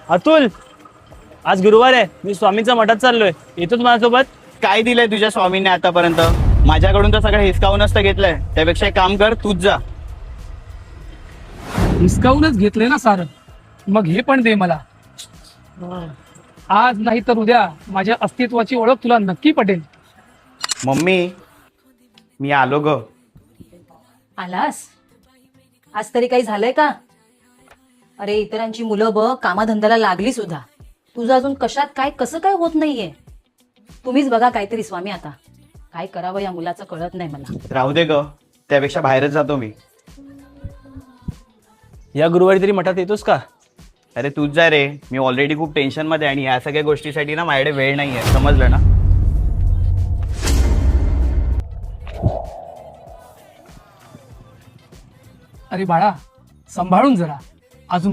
अतुल, आज गुरुवार आहे, मी स्वामींच्या मठात चाललोय, येतोच माझ्यासोबत? काय दिलंय तुझ्या स्वामींनी आतापर्यंत? माझ्याकडून तर सगळं हिसकावून नसतं घेतलंय. त्यापेक्षा एक काम कर, तूच जा. हिसकावूनच घेतले ना सारं, मग हे पण दे मला. आज नाही तर उद्या माझ्या अस्तित्वाची ओळख तुला नक्की पटेल. मम्मी, मी आलो ग. आलास? आज तरी काही झालंय का? अरे इतरांची मुलं बघ कामाधंद्याला लागली सुद्धा, तुझं अजून कशात काय कसं काय होत नाहीये. तुम्हीच बघा काहीतरी स्वामी. आता काय करावं या मुलाचं कळत नाही मला. राहू दे ग, त्यापेक्षा बाहेरच जातो मी. या गुरुवारी तरी मठात येतोस का? अरे तूच जा रे, मी ऑलरेडी खूप टेन्शन मध्ये आणि या सगळ्या गोष्टीसाठी ना माझ्याकडे वेळ नाहीये, समजलं ना? अरे बाळा, सांभाळून जरा, अजून